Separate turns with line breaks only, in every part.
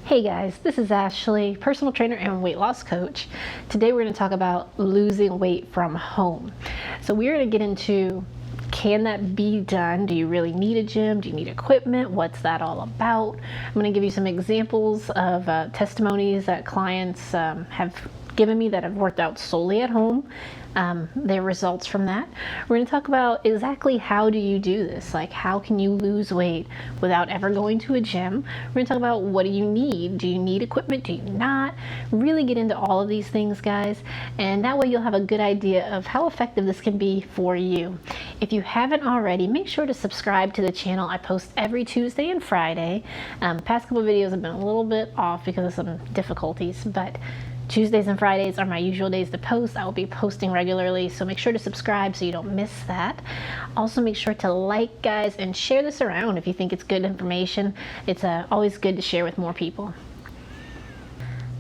Hey guys, this is Ashley, personal trainer and weight loss coach. Today we're going to talk about losing weight from home. So we're going to get into, can that be done? Do you really need a gym? Do you need equipment? What's that all about? I'm going to give you some examples of testimonies that clients have given me that have worked out solely at home, their results from that. We're going to talk about exactly how do you do this, like how can you lose weight without ever going to a gym. We're going to talk about what do you need. Do you need equipment? Do you not? Really get into all of these things, guys, and that way you'll have a good idea of how effective this can be for you. If you haven't already, make sure to subscribe to the channel. I post every Tuesday and Friday. The past couple of videos have been a little bit off because of some difficulties, but Tuesdays and Fridays are my usual days to post. I will be posting regularly, so make sure to subscribe so you don't miss that. Also, make sure to like, guys, and share this around if you think it's good information. It's always good to share with more people.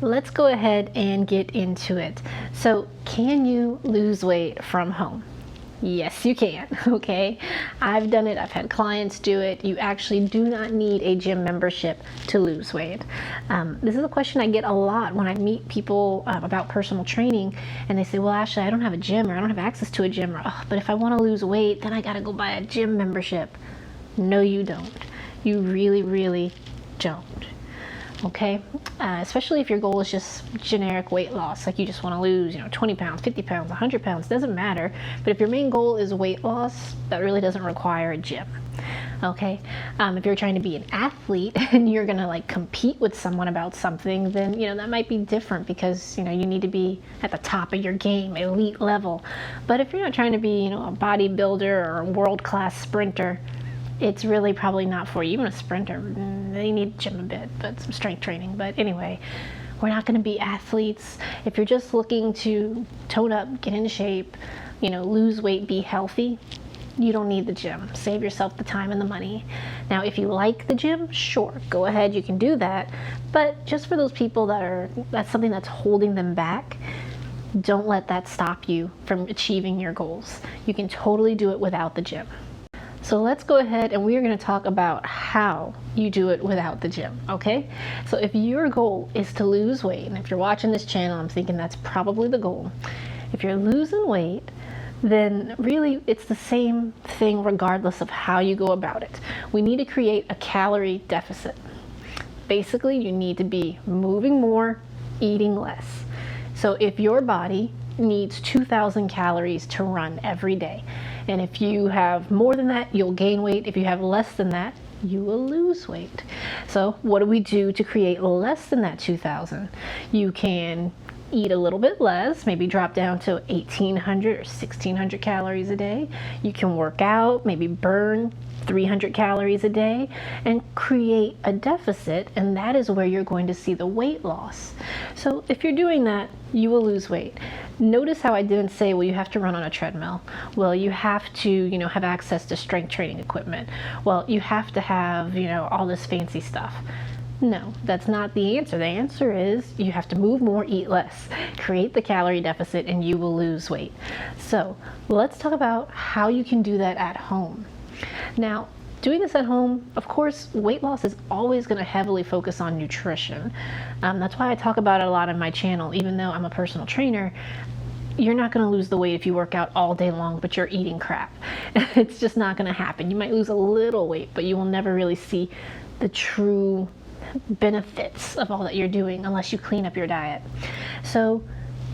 Let's go ahead and get into it. So, can you lose weight from home? Yes, you can, okay? I've done it, I've had clients do it. You actually do not need a gym membership to lose weight. This is a question I get a lot when I meet people about personal training, and they say, well, Ashley, I don't have a gym, or I don't have access to a gym, or, oh, but if I want to lose weight, then I gotta go buy a gym membership. No, you don't. You really, really don't. Okay, especially if your goal is just generic weight loss, like you just want to lose, 20 pounds, 50 pounds, 100 pounds, doesn't matter. But if your main goal is weight loss, that really doesn't require a gym. Okay, if you're trying to be an athlete and you're gonna like compete with someone about something, then that might be different because you need to be at the top of your game, elite level. But if you're not trying to be a bodybuilder or a world-class sprinter, it's really probably not for you. Even a sprinter, they need gym a bit, but some strength training. But anyway, we're not going to be athletes. If you're just looking to tone up, get into shape, lose weight, be healthy, you don't need the gym. Save yourself the time and the money. Now, if you like the gym, sure, go ahead, you can do that. But just for those people that's something that's holding them back, don't let that stop you from achieving your goals. You can totally do it without the gym. So let's go ahead and we are going to talk about how you do it without the gym, okay? So if your goal is to lose weight, and if you're watching this channel, I'm thinking that's probably the goal. If you're losing weight, then really it's the same thing regardless of how you go about it. We need to create a calorie deficit. Basically, you need to be moving more, eating less. So if your body needs 2,000 calories to run every day, and if you have more than that, you'll gain weight. If you have less than that, you will lose weight. So what do we do to create less than that 2,000? You can eat a little bit less, maybe drop down to 1,800 or 1,600 calories a day. You can work out, maybe burn 300 calories a day and create a deficit, and that is where you're going to see the weight loss. So if you're doing that, you will lose weight. Notice how I didn't say, well, you have to run on a treadmill. Well, you have to, have access to strength training equipment. Well, you have to have, all this fancy stuff. No, that's not the answer. The answer is you have to move more, eat less, create the calorie deficit, and you will lose weight. So let's talk about how you can do that at home. Now, doing this at home, of course, weight loss is always going to heavily focus on nutrition. That's why I talk about it a lot on my channel. Even though I'm a personal trainer, you're not going to lose the weight if you work out all day long, but you're eating crap. It's just not going to happen. You might lose a little weight, but you will never really see the true benefits of all that you're doing unless you clean up your diet. So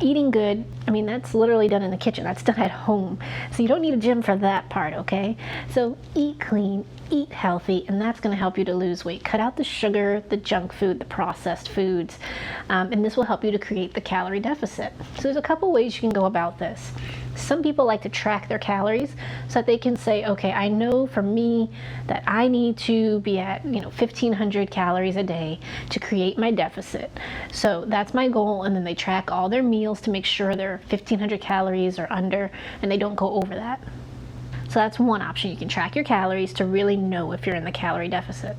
eating good, that's literally done in the kitchen. That's done at home. So you don't need a gym for that part, okay? So eat clean, eat healthy, and that's going to help you to lose weight. Cut out the sugar, the junk food, the processed foods, and this will help you to create the calorie deficit. So there's a couple ways you can go about this. Some people like to track their calories so that they can say, okay, I know for me that I need to be at 1,500 calories a day to create my deficit. So that's my goal, and then they track all their meals to make sure they're 1,500 calories or under, and they don't go over that. So that's one option. You can track your calories to really know if you're in the calorie deficit.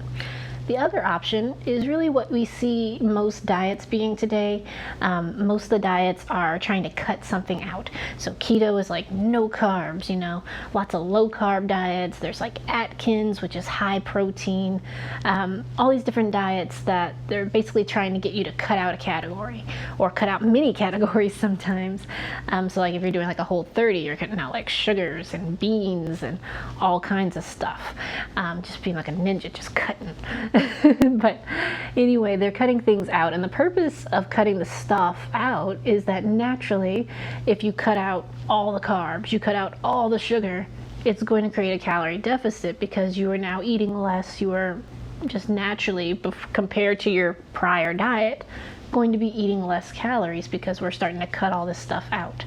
The other option is really what we see most diets being today. Most of the diets are trying to cut something out. So keto is like no carbs, lots of low carb diets. There's like Atkins, which is high protein. All these different diets that they're basically trying to get you to cut out a category or cut out many categories sometimes. So like if you're doing like a Whole30, you're cutting out like sugars and beans and all kinds of stuff. Just being like a ninja, just cutting. But anyway, they're cutting things out, and the purpose of cutting the stuff out is that naturally, if you cut out all the carbs, you cut out all the sugar, it's going to create a calorie deficit because you are now eating less. You are just naturally, compared to your prior diet, going to be eating less calories because we're starting to cut all this stuff out.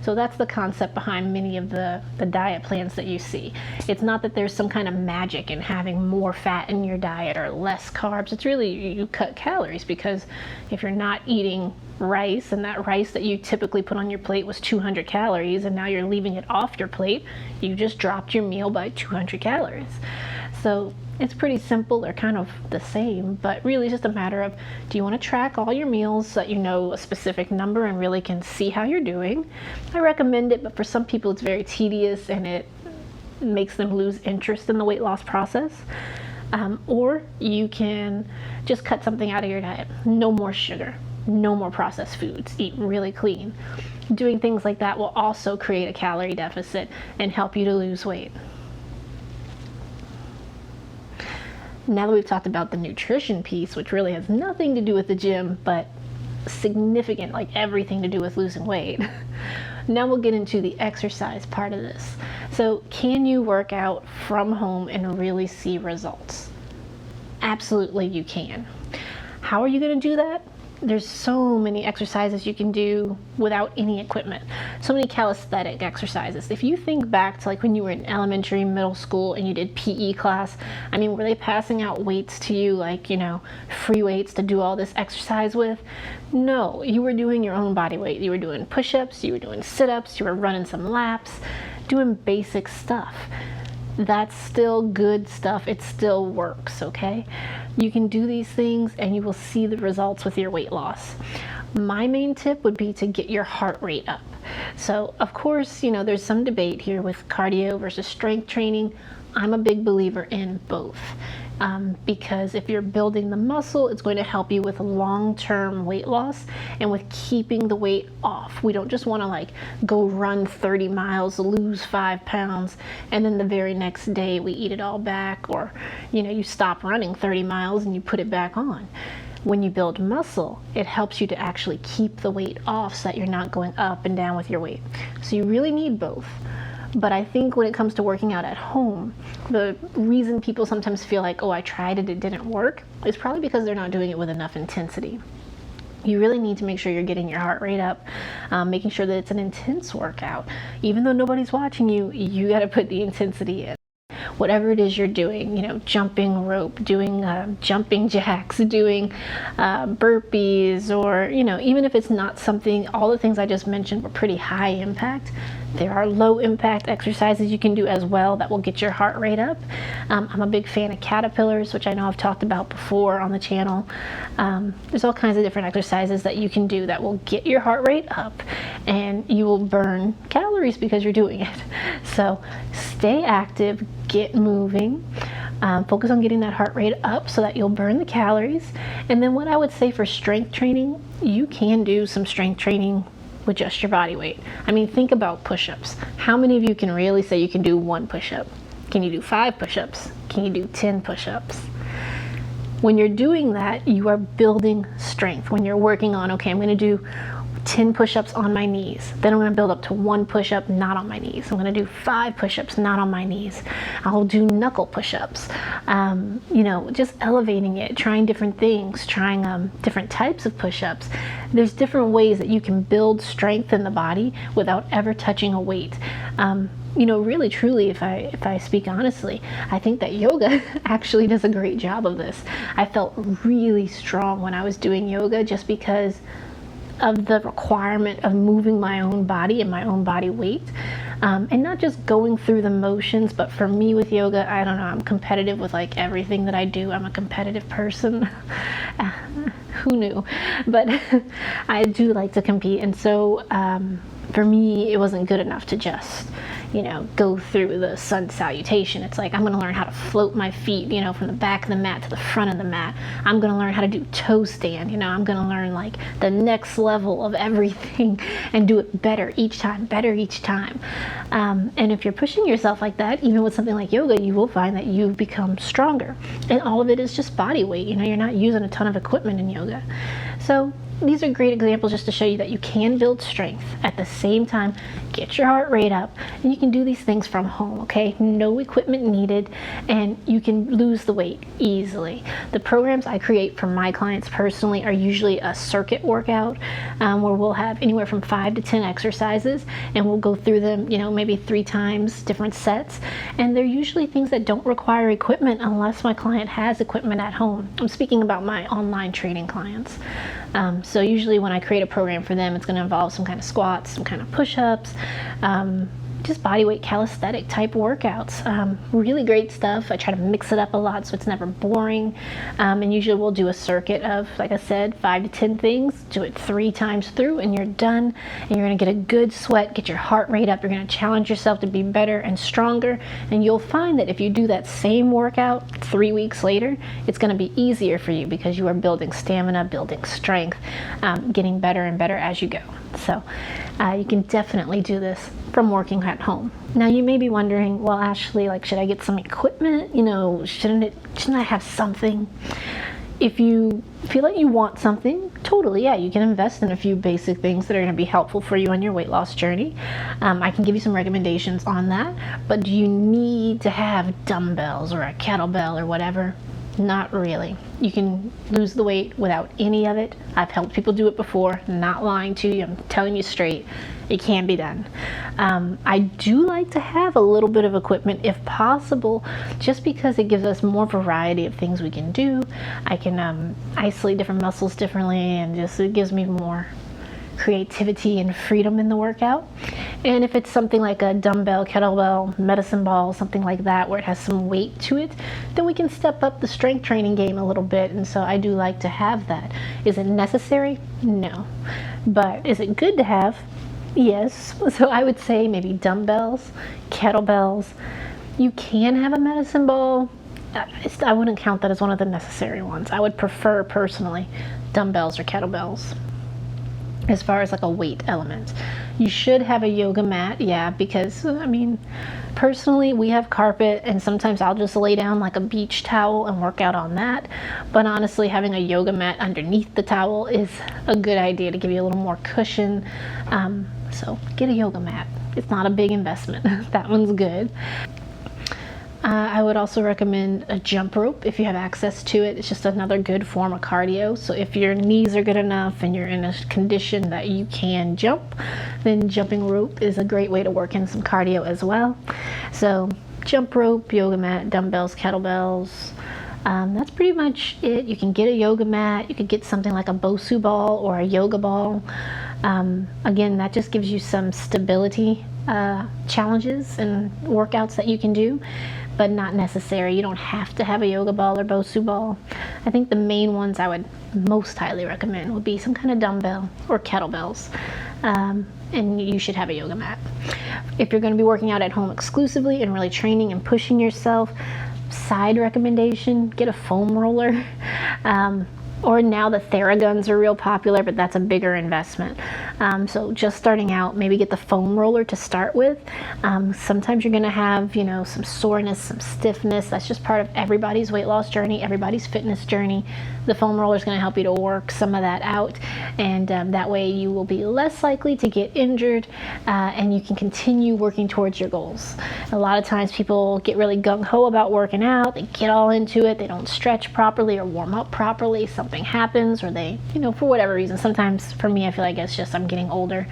So that's the concept behind many of the diet plans that you see. It's not that there's some kind of magic in having more fat in your diet or less carbs. It's really you cut calories, because if you're not eating rice, and that rice that you typically put on your plate was 200 calories, and now you're leaving it off your plate, you just dropped your meal by 200 calories. So it's pretty simple. They're kind of the same, but really it's just a matter of, do you want to track all your meals so that you know a specific number and really can see how you're doing? I recommend it, but for some people it's very tedious and it makes them lose interest in the weight loss process. Or you can just cut something out of your diet. No more sugar, no more processed foods, eat really clean. Doing things like that will also create a calorie deficit and help you to lose weight. Now that we've talked about the nutrition piece, which really has nothing to do with the gym, but significant, like everything to do with losing weight, now we'll get into the exercise part of this. So can you work out from home and really see results? Absolutely you can. How are you going to do that? There's so many exercises you can do without any equipment. So many calisthenic exercises. If you think back to like when you were in elementary, middle school, and you did PE class, I mean, were they passing out weights to you, like, free weights to do all this exercise with? No, you were doing your own body weight. You were doing push-ups, you were doing sit-ups, you were running some laps, doing basic stuff. That's still good stuff. It still works, okay? You can do these things and you will see the results with your weight loss. My main tip would be to get your heart rate up. So, of course, there's some debate here with cardio versus strength training. I'm a big believer in both. Because if you're building the muscle, it's going to help you with long-term weight loss and with keeping the weight off. We don't just want to go run 30 miles, lose 5 pounds, and then the very next day we eat it all back, or you stop running 30 miles and you put it back on. When you build muscle, it helps you to actually keep the weight off so that you're not going up and down with your weight. So you really need both. But I think when it comes to working out at home, the reason people sometimes feel like, oh, I tried it, it didn't work, is probably because they're not doing it with enough intensity. You really need to make sure you're getting your heart rate up, making sure that it's an intense workout. Even though nobody's watching you, you got to put the intensity in. Whatever it is you're doing, jumping rope, doing jumping jacks, doing burpees, or, even if it's not something, all the things I just mentioned were pretty high impact. There are low impact exercises you can do as well that will get your heart rate up. I'm a big fan of caterpillars, which I know I've talked about before on the channel. There's all kinds of different exercises that you can do that will get your heart rate up, and you will burn calories because you're doing it. So stay active, get moving, focus on getting that heart rate up so that you'll burn the calories. And then what I would say for strength training, you can do some strength training with just your body weight. I mean, think about push-ups. How many of you can really say you can do 1 push-up? Can you do 5 push-ups? Can you do 10 push-ups? When you're doing that, you are building strength. When you're working on, okay, I'm going to do 10 push-ups on my knees. Then I'm going to build up to 1 push-up not on my knees. I'm going to do 5 push-ups not on my knees. I'll do knuckle push-ups. Just elevating it, trying different things, trying different types of push-ups. There's different ways that you can build strength in the body without ever touching a weight. Really, truly, if I speak honestly, I think that yoga actually does a great job of this. I felt really strong when I was doing yoga just because of the requirement of moving my own body and my own body weight. and not just going through the motions, but for me with yoga, I don't know, I'm competitive with like everything that I do. I'm a competitive person. Who knew? But I do like to compete, and so for me, it wasn't good enough to just, go through the sun salutation. It's like, I'm going to learn how to float my feet, from the back of the mat to the front of the mat. I'm going to learn how to do toe stand. I'm going to learn like the next level of everything and do it better each time. And if you're pushing yourself like that, even with something like yoga, you will find that you become stronger. And all of it is just body weight. You're not using a ton of equipment in yoga. So these are great examples just to show you that you can build strength at the same time, get your heart rate up, and you can do these things from home, okay? No equipment needed, and you can lose the weight easily. The programs I create for my clients personally are usually a circuit workout where we'll have anywhere from 5 to 10 exercises, and we'll go through them, maybe 3 times, different sets, and they're usually things that don't require equipment unless my client has equipment at home. I'm speaking about my online training clients. So usually when I create a program for them, it's going to involve some kind of squats, some kind of push-ups, just body weight calisthenic type workouts. Really great stuff. I try to mix it up a lot so it's never boring. And usually we'll do a circuit of, like I said, 5 to 10 things. Do it 3 times through and you're done. And you're going to get a good sweat, get your heart rate up. You're going to challenge yourself to be better and stronger. And you'll find that if you do that same workout 3 weeks later, it's going to be easier for you because you are building stamina, building strength, getting better and better as you go. So you can definitely do this from working at home. Now you may be wondering, well, Ashley, should I get some equipment? Shouldn't I have something? If you feel like you want something, totally, yeah, you can invest in a few basic things that are going to be helpful for you on your weight loss journey. I can give you some recommendations on that, but do you need to have dumbbells or a kettlebell or whatever? Not really. You can lose the weight without any of it. I've helped people do it before, not lying to you. I'm telling you straight, it can be done. I do like to have a little bit of equipment if possible, just because it gives us more variety of things we can do. I can isolate different muscles differently, and just it gives me more creativity and freedom in the workout. And if it's something like a dumbbell, kettlebell, medicine ball, something like that where it has some weight to it, then we can step up the strength training game a little bit. And so I do like to have that. Is it necessary? No. But is it good to have? Yes. So I would say maybe dumbbells, kettlebells. You can have a medicine ball. I wouldn't count that as one of the necessary ones. I would prefer personally dumbbells or kettlebells as far as a weight element. You should have a yoga mat, yeah, because personally we have carpet and sometimes I'll just lay down like a beach towel and work out on that. But honestly, having a yoga mat underneath the towel is a good idea to give you a little more cushion. So get a yoga mat. It's not a big investment. That one's good. I would also recommend a jump rope if you have access to it. It's just another good form of cardio. So if your knees are good enough and you're in a condition that you can jump, then jumping rope is a great way to work in some cardio as well. So jump rope, yoga mat, dumbbells, kettlebells. That's pretty much it. You can get a yoga mat. You could get something like a Bosu Ball or a yoga ball. Again, that just gives you some stability challenges and workouts that you can do, but not necessary. You don't have to have a yoga ball or Bosu ball. I think the main ones I would most highly recommend would be some kind of dumbbell or kettlebells. And you should have a yoga mat. If you're going to be working out at home exclusively and really training and pushing yourself, side recommendation, get a foam roller. Or now the Theraguns are real popular, but that's a bigger investment. So just starting out, maybe get the foam roller to start with. Sometimes you're gonna have, some soreness, some stiffness. That's just part of everybody's weight loss journey, everybody's fitness journey. The foam roller is gonna help you to work some of that out. And that way you will be less likely to get injured and you can continue working towards your goals. A lot of times people get really gung-ho about working out. They get all into it. They don't stretch properly or warm up properly. Something happens, or they, for whatever reason. Sometimes for me, I feel like it's just I'm getting older,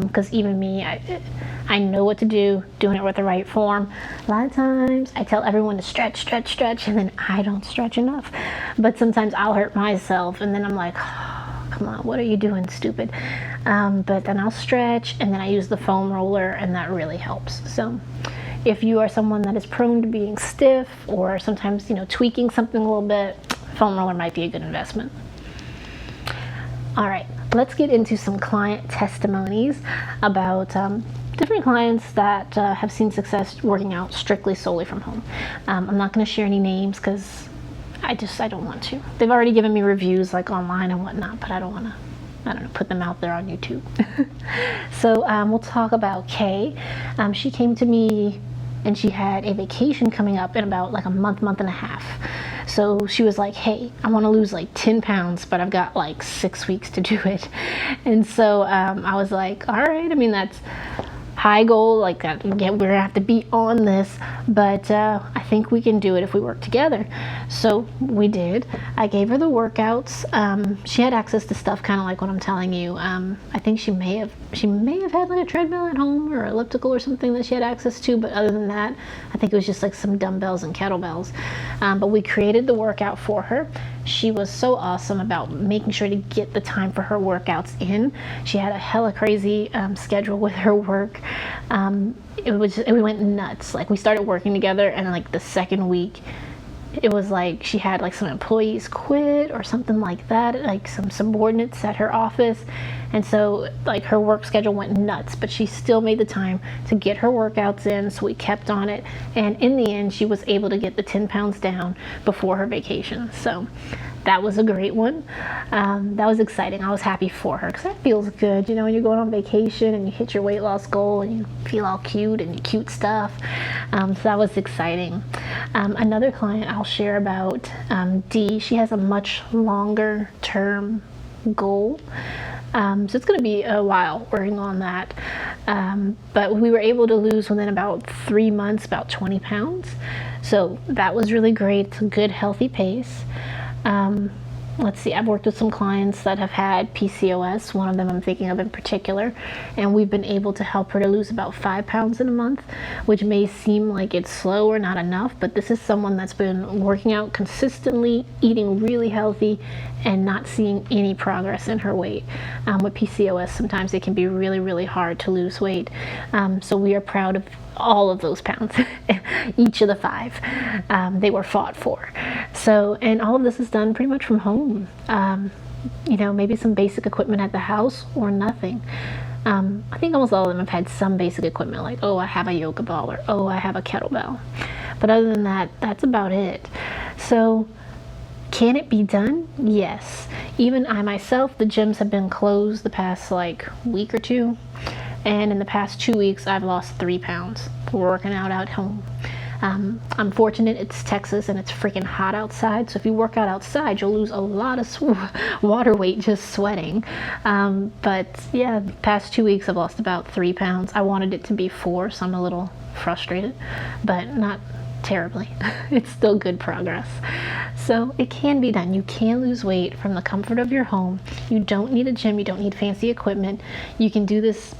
because even me, I know what to do, doing it with the right form. A lot of times I tell everyone to stretch, and then I don't stretch enough. But sometimes I'll hurt myself, and then I'm like, oh, come on, what are you doing, stupid? but then I'll stretch, and then I use the foam roller, and that really helps. So if you are someone that is prone to being stiff, or sometimes, tweaking something a little bit, foam roller might be a good investment. All right, let's get into some client testimonies about different clients that have seen success working out strictly solely from home. I'm not going to share any names because I don't want to. They've already given me reviews like online and whatnot, but I don't want to, put them out there on YouTube. So we'll talk about Kay. She came to me and she had a vacation coming up in about like a month and a half. So she was like, hey, I want to lose like 10 pounds, but I've got like 6 weeks to do it. And so I was like, all right, that's high goal, like that. We're gonna have to be on this, but I think we can do it if we work together. So we did. I gave her the workouts. She had access to stuff kind of like what I'm telling you. I think she may have had like a treadmill at home or elliptical or something that she had access to, but other than that, I think it was just like some dumbbells and kettlebells. But we created the workout for her. She was so awesome about making sure to get the time for her workouts in. She had a hella crazy schedule with her work. It went nuts. Like, we started working together, and like the second week, it was like she had like some employees quit or something like that, like some subordinates at her office, and so like her work schedule went nuts, but she still made the time to get her workouts in, so we kept on it, and in the end she was able to get the 10 pounds down before her vacation. So that was a great one. That was exciting. I was happy for her because that feels good, when you're going on vacation and you hit your weight loss goal and you feel all cute and cute stuff. So that was exciting. Another client I'll share about, Dee, she has a much longer term goal. So it's going to be a while working on that. But we were able to lose within about 3 months, about 20 pounds. So that was really great. It's a good, healthy pace. Let's see, I've worked with some clients that have had PCOS, one of them I'm thinking of in particular, and we've been able to help her to lose about 5 pounds in a month, which may seem like it's slow or not enough, but this is someone that's been working out consistently, eating really healthy, and not seeing any progress in her weight. With PCOS, sometimes it can be really, really hard to lose weight. So we are proud of all of those pounds, each of the 5 they were fought for. So, and all of this is done pretty much from home. Maybe some basic equipment at the house or nothing. I think almost all of them have had some basic equipment, like, oh, I have a yoga ball, or oh, I have a kettlebell. But other than that, that's about it. So can it be done? Yes. Even I myself, the gyms have been closed the past like week or 2. And in the past 2 weeks, I've lost 3 pounds working out at home. I'm fortunate it's Texas and it's freaking hot outside. So if you work out outside, you'll lose a lot of water weight just sweating. But yeah, the past 2 weeks, I've lost about 3 pounds. I wanted it to be 4, so I'm a little frustrated, but not terribly. It's still good progress. So it can be done. You can lose weight from the comfort of your home. You don't need a gym. You don't need fancy equipment. You can do this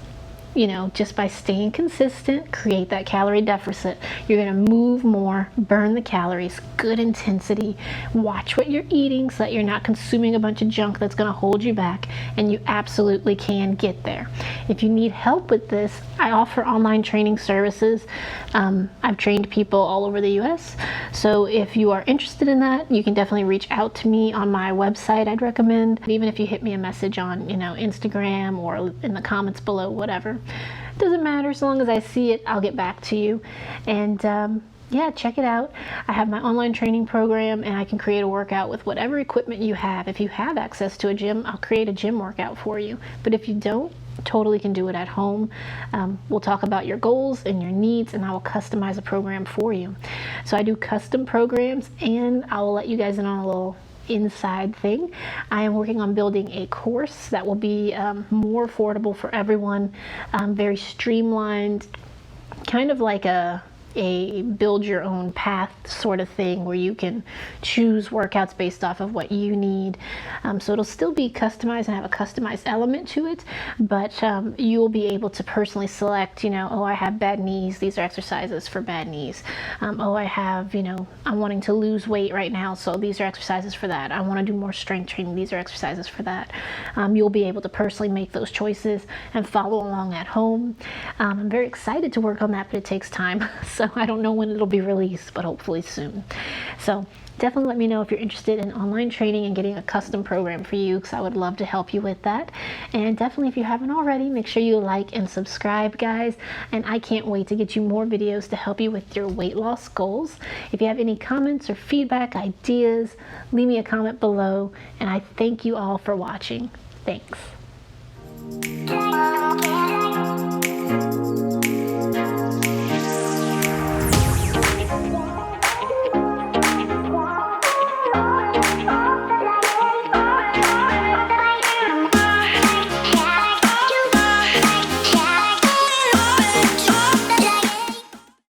just by staying consistent, create that calorie deficit. You're going to move more, burn the calories, good intensity, watch what you're eating so that you're not consuming a bunch of junk that's going to hold you back, and you absolutely can get there. If you need help with this, I offer online training services. I've trained people all over the US. So if you are interested in that, you can definitely reach out to me on my website, I'd recommend. Even if you hit me a message on, Instagram or in the comments below, whatever. It doesn't matter, so long as I see it, I'll get back to you. And yeah, check it out. I have my online training program, and I can create a workout with whatever equipment you have. If you have access to a gym, I'll create a gym workout for you. But if you don't, totally can do it at home. We'll talk about your goals and your needs, and I will customize a program for you. So I do custom programs, and I will let you guys in on a little inside thing. I am working on building a course that will be more affordable for everyone, very streamlined, kind of like a a build your own path sort of thing where you can choose workouts based off of what you need. So it'll still be customized and have a customized element to it, but you'll be able to personally select, oh, I have bad knees, these are exercises for bad knees. Oh, I have, I'm wanting to lose weight right now, so these are exercises for that. I want to do more strength training, these are exercises for that. You'll be able to personally make those choices and follow along at home. I'm very excited to work on that, but it takes time. So I don't know when it'll be released, but hopefully soon. So definitely let me know if you're interested in online training and getting a custom program for you, because I would love to help you with that. And definitely, if you haven't already, make sure you like and subscribe, guys. And I can't wait to get you more videos to help you with your weight loss goals. If you have any comments or feedback, ideas, leave me a comment below. And I thank you all for watching. Thanks.